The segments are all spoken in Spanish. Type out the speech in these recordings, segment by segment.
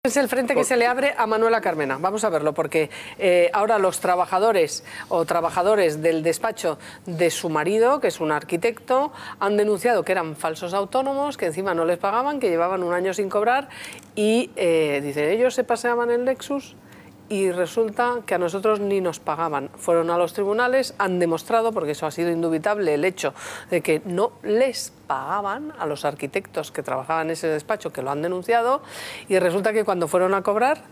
Es el frente que se le abre a Manuela Carmena. Vamos a verlo, porque ahora los trabajadores o trabajadores del despacho de su marido, que es un arquitecto, han denunciado que eran falsos autónomos, que encima no les pagaban, que llevaban un año sin cobrar y dicen, ellos se paseaban en Lexus y resulta que a nosotros ni nos pagaban. Fueron a los tribunales, han demostrado, porque eso ha sido indubitable, el hecho de que no les pagaban a los arquitectos que trabajaban en ese despacho, que lo han denunciado, y resulta que cuando fueron a cobrar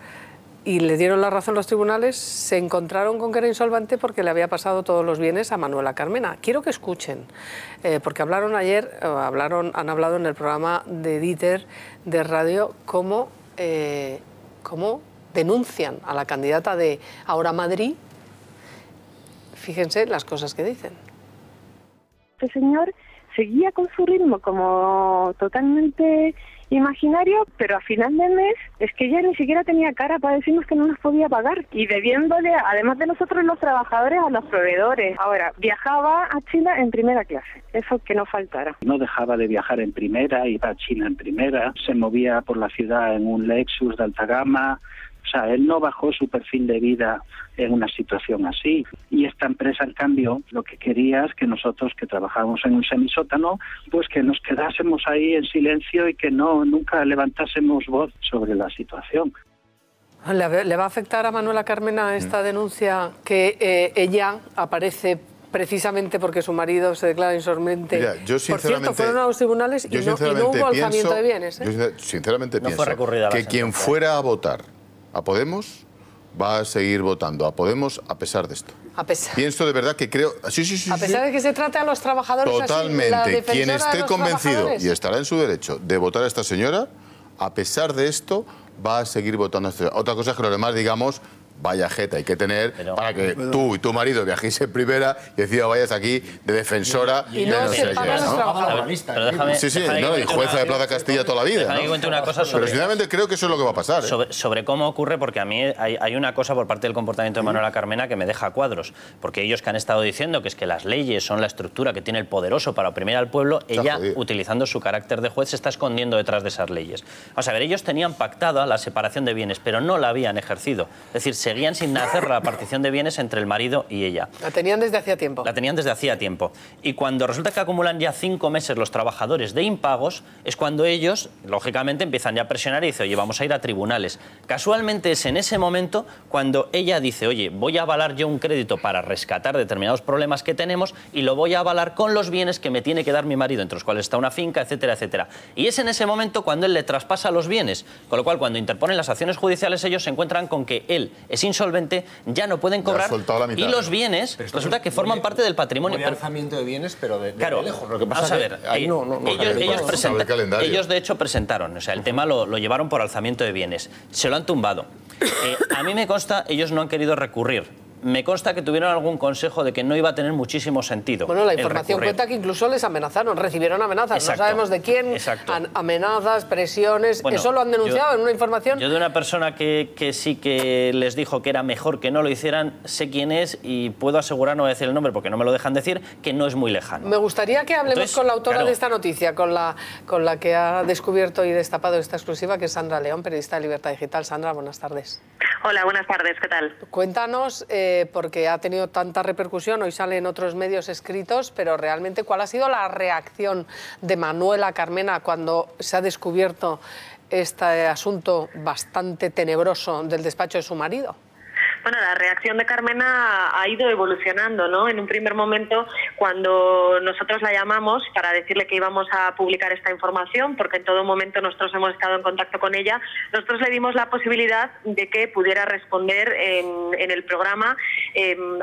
y le dieron la razón los tribunales, se encontraron con que era insolvente porque le había pasado todos los bienes a Manuela Carmena. Quiero que escuchen, porque hablaron ayer, han hablado en el programa de Dieter de radio cómo denuncian a la candidata de Ahora Madrid. Fíjense las cosas que dicen. Este señor seguía con su ritmo como totalmente imaginario, pero a final de mes es que ya ni siquiera tenía cara para decirnos que no nos podía pagar, y debiéndole, además de nosotros los trabajadores, a los proveedores. Ahora, viajaba a China en primera clase, eso que no faltara. No dejaba de viajar en primera, iba a China en primera, se movía por la ciudad en un Lexus de alta gama. O sea, él no bajó su perfil de vida en una situación así. Y esta empresa, en cambio, lo que quería es que nosotros, que trabajamos en un semisótano, pues que nos quedásemos ahí en silencio y que nunca levantásemos voz sobre la situación. ¿Le va a afectar a Manuela Carmena esta denuncia que ella aparece precisamente porque su marido se declara insolvente? Mira, yo sinceramente, por cierto, fueron a los tribunales y no hubo alzamiento de bienes, ¿eh? Yo sinceramente no pienso que quien fuera a votar a Podemos va a seguir votando a Podemos a pesar de esto. A pesar. Pienso de verdad que creo... Sí. A pesar de que se trate a los trabajadores totalmente. Así, quien esté convencido y estará en su derecho de votar a esta señora, a pesar de esto, va a seguir votando a esta señora. Otra cosa es que los demás digamos... Vaya jeta hay que tener para que tú y tu marido viajéis en primera y encima vayas aquí de defensora y no se pagan los trabajadores. Pero déjame, y jueza de Plaza Castilla toda la vida. Déjame que cuente una cosa sobre, pero sinceramente creo que eso es lo que va a pasar. Sobre cómo ocurre, porque a mí hay una cosa por parte del comportamiento de Manuela Carmena que me deja a cuadros. Porque ellos que han estado diciendo que es que las leyes son la estructura que tiene el poderoso para oprimir al pueblo, ella, utilizando su carácter de juez, se está escondiendo detrás de esas leyes. Vamos a ver, ellos tenían pactada la separación de bienes, pero no la habían ejercido. Es decir, seguían sin hacer la partición de bienes entre el marido y ella. La tenían desde hacía tiempo. La tenían desde hacía tiempo. Y cuando resulta que acumulan ya 5 meses los trabajadores de impagos, es cuando ellos, lógicamente, empiezan ya a presionar y dicen, oye, vamos a ir a tribunales. Casualmente es en ese momento cuando ella dice, oye, voy a avalar yo un crédito para rescatar determinados problemas que tenemos y lo voy a avalar con los bienes que me tiene que dar mi marido, entre los cuales está una finca, etcétera, etcétera. Y es en ese momento cuando él le traspasa los bienes. Con lo cual, cuando interponen las acciones judiciales, ellos se encuentran con que él es insolvente, ya no pueden cobrar y los bienes resulta que forman parte del patrimonio. Un alzamiento de bienes, pero de lejos. Lo que pasa es que ellos de hecho presentaron, o sea, el tema lo llevaron por alzamiento de bienes. Se lo han tumbado. A mí me consta, ellos no han querido recurrir. Me consta que tuvieron algún consejo de que no iba a tener muchísimo sentido. Bueno, la información cuenta que incluso les amenazaron, recibieron amenazas. Exacto. No sabemos de quién, amenazas, presiones. Bueno, eso lo han denunciado en una información. Yo de una persona que sí que les dijo que era mejor que no lo hicieran, sé quién es y puedo asegurar, no voy a decir el nombre porque no me lo dejan decir, que no es muy lejano. Me gustaría que hablemos con la autora de esta noticia, con la que ha descubierto y destapado esta exclusiva, que es Sandra León, periodista de Libertad Digital. Sandra, buenas tardes. Hola, buenas tardes, ¿qué tal? Cuéntanos, porque ha tenido tanta repercusión, hoy sale en otros medios escritos, pero realmente, ¿cuál ha sido la reacción de Manuela Carmena cuando se ha descubierto este asunto bastante tenebroso del despacho de su marido? Bueno, la reacción de Carmena ha ido evolucionando, ¿no? En un primer momento, cuando nosotros la llamamos para decirle que íbamos a publicar esta información, porque en todo momento nosotros hemos estado en contacto con ella, nosotros le dimos la posibilidad de que pudiera responder en el programa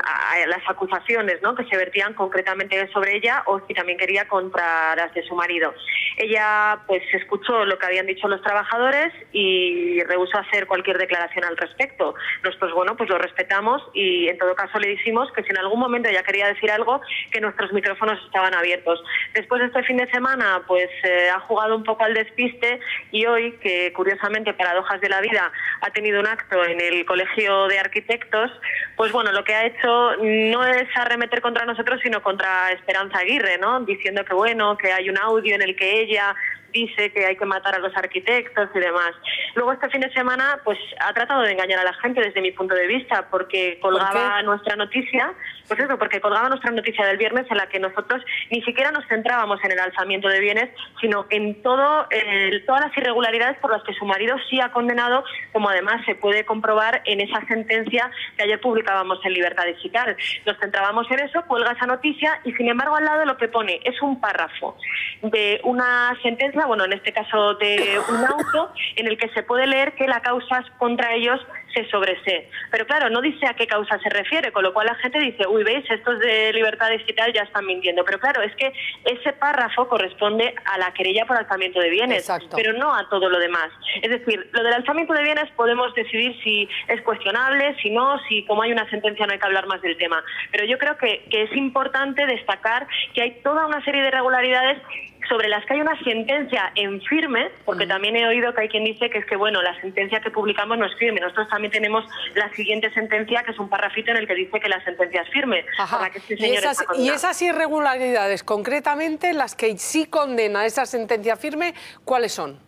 a las acusaciones, ¿no?, que se vertían concretamente sobre ella, o si también quería contra las de su marido. Ella pues escuchó lo que habían dicho los trabajadores y rehusó hacer cualquier declaración al respecto. Nosotros, bueno, pues lo respetamos y en todo caso le dijimos que si en algún momento ella quería decir algo, que nuestros micrófonos estaban abiertos. Después de este fin de semana, pues ha jugado un poco al despiste y hoy, que curiosamente, paradojas de la vida, ha tenido un acto en el Colegio de Arquitectos, pues bueno, lo que ha hecho no es arremeter contra nosotros, sino contra Esperanza Aguirre, ¿no? Diciendo que bueno, que hay un audio en el que ella dice que hay que matar a los arquitectos y demás. Luego este fin de semana pues ha tratado de engañar a la gente desde mi punto de vista, porque colgaba nuestra noticia, pues eso, porque colgaba nuestra noticia del viernes en la que nosotros ni siquiera nos centrábamos en el alzamiento de bienes, sino en todas las irregularidades por las que su marido sí ha condenado, como además se puede comprobar en esa sentencia que ayer publicábamos en Libertad Digital. Nos centrábamos en eso, cuelga esa noticia y sin embargo al lado lo que pone es un párrafo de una sentencia, bueno, en este caso de un auto, en el que se puede leer que la causa contra ellos se sobresee. Pero claro, no dice a qué causa se refiere, con lo cual la gente dice, uy, veis, estos de Libertad Digital ya están mintiendo. Pero claro, es que ese párrafo corresponde a la querella por alzamiento de bienes, exacto, pero no a todo lo demás. Es decir, lo del alzamiento de bienes podemos decidir si es cuestionable, si no, si como hay una sentencia no hay que hablar más del tema. Pero yo creo que es importante destacar que hay toda una serie de irregularidades sobre las que hay una sentencia en firme, porque también he oído que hay quien dice que es que, bueno, la sentencia que publicamos no es firme. Nosotros también tenemos la siguiente sentencia, que es un parrafito en el que dice que la sentencia es firme. Por la que este señor y esas irregularidades, concretamente, las que sí condena esa sentencia firme, ¿cuáles son?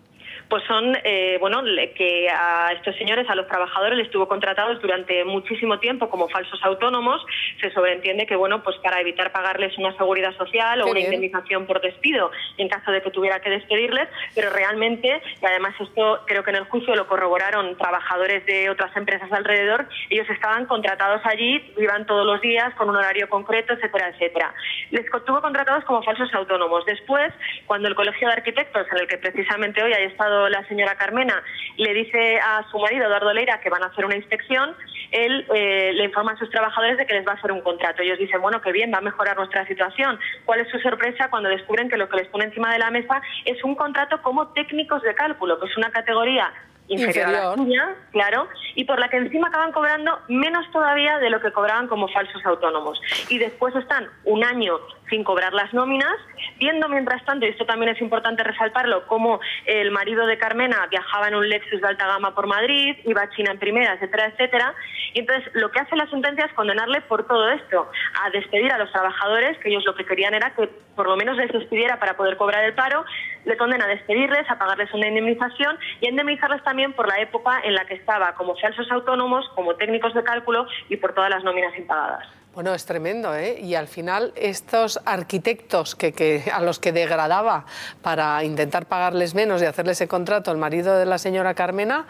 Pues son, bueno, que a estos señores, a los trabajadores, les estuvo contratados durante muchísimo tiempo como falsos autónomos. Se sobreentiende que, bueno, pues para evitar pagarles una seguridad social o una indemnización por despido en caso de que tuviera que despedirles, pero realmente, y además esto creo que en el juicio lo corroboraron trabajadores de otras empresas alrededor, ellos estaban contratados allí, iban todos los días con un horario concreto, etcétera, etcétera. Les estuvo contratados como falsos autónomos. Después, cuando el Colegio de Arquitectos, en el que precisamente hoy ha estado la señora Carmena, le dice a su marido Eduardo Leira que van a hacer una inspección, él le informa a sus trabajadores de que les va a hacer un contrato. Ellos dicen, bueno, qué bien, va a mejorar nuestra situación. ¿Cuál es su sorpresa cuando descubren que lo que les pone encima de la mesa es un contrato como técnicos de cálculo, que es una categoría inferior a la suya, claro, y por la que encima acaban cobrando menos todavía de lo que cobraban como falsos autónomos. Y después están un año sin cobrar las nóminas, viendo mientras tanto, y esto también es importante resaltarlo, cómo el marido de Carmena viajaba en un Lexus de alta gama por Madrid, iba a China en primera, etcétera, etcétera. Y entonces lo que hace la sentencia es condenarle por todo esto, a despedir a los trabajadores, que ellos lo que querían era que por lo menos les despidiera para poder cobrar el paro, le condena a despedirles, a pagarles una indemnización y a indemnizarles también por la época en la que estaba como falsos autónomos, como técnicos de cálculo y por todas las nóminas impagadas. Bueno, es tremendo, ¿eh? Y al final estos arquitectos a los que degradaba para intentar pagarles menos y hacerle ese contrato el marido de la señora Carmena,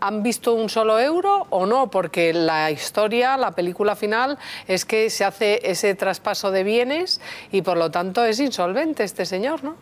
¿han visto un solo euro o no? Porque la historia, la película final, es que se hace ese traspaso de bienes y por lo tanto es insolvente este señor, ¿no?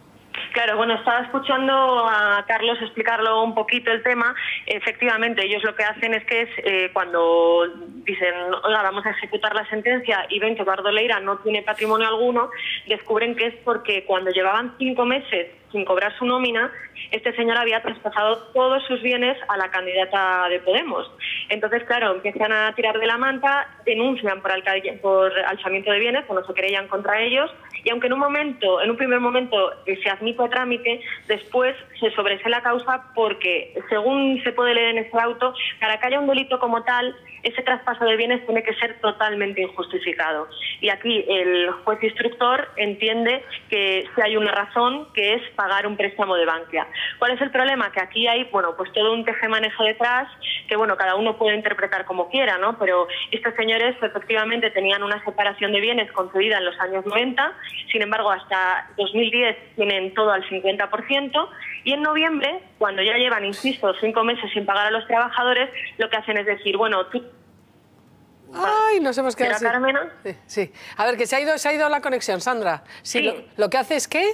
Claro, bueno, estaba escuchando a Carlos explicarlo un poquito el tema. Efectivamente, ellos lo que hacen es que cuando dicen, oiga, vamos a ejecutar la sentencia y ven que Eduardo Leira no tiene patrimonio alguno, descubren que es porque cuando llevaban 5 meses sin cobrar su nómina, este señor había traspasado todos sus bienes a la candidata de Podemos. Entonces, claro, empiezan a tirar de la manta, denuncian por alzamiento de bienes, cuando se querellan contra ellos, y aunque en un primer momento se admite a trámite, después se sobresee la causa porque, según se puede leer en este auto, para que haya un delito como tal, ese traspaso de bienes tiene que ser totalmente injustificado. Y aquí el juez instructor entiende que si hay una razón, que es pagar un préstamo de Bankia. ¿Cuál es el problema? Que aquí hay, bueno, pues todo un tejemanejo detrás, que bueno, cada uno puede interpretar como quiera, ¿no? Pero estos señores efectivamente tenían una separación de bienes concedida en los años 90, sin embargo hasta 2010 tienen todo al 50%, y en noviembre, cuando ya llevan, insisto, 5 meses sin pagar a los trabajadores, lo que hacen es decir, bueno, tú... Ay, nos hemos quedado así. Carmena? Sí. A ver, que se ha ido la conexión, Sandra. Sí. Lo que hace es que...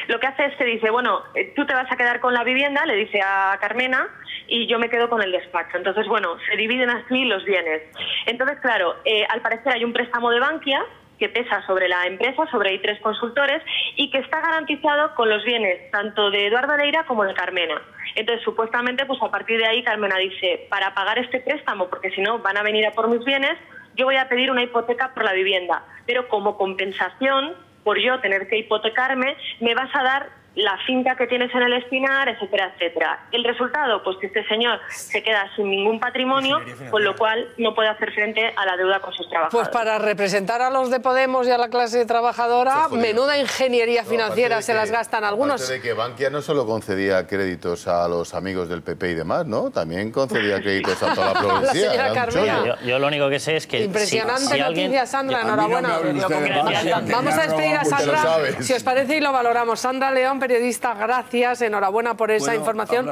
Lo que hace es que dice, bueno, tú te vas a quedar con la vivienda, le dice a Carmena, y yo me quedo con el despacho. Entonces, bueno, se dividen así los bienes. Entonces, claro, al parecer hay un préstamo de Bankia que pesa sobre la empresa, sobre I3 Consultores, y que está garantizado con los bienes tanto de Eduardo Leira como de Carmena. Entonces, supuestamente, pues a partir de ahí Carmena dice, para pagar este préstamo, porque si no van a venir a por mis bienes, yo voy a pedir una hipoteca por la vivienda, pero como compensación por yo tener que hipotecarme, me vas a dar la finca que tienes en el Espinar, etcétera, etcétera. El resultado, pues que este señor se queda sin ningún patrimonio, con lo cual no puede hacer frente a la deuda con sus trabajadores. Pues para representar a los de Podemos y a la clase trabajadora, menuda ingeniería financiera se las gastan algunos. Aparte de que Bankia no solo concedía créditos a los amigos del PP y demás, ¿no? También concedía créditos a toda la provincia. La señora Carmena. Yo lo único que sé es que... Impresionante si alguien... noticia, Sandra, enhorabuena. Vamos a despedir a Sandra, si os parece, y lo valoramos. Sandra León, periodista, gracias, enhorabuena por esa información.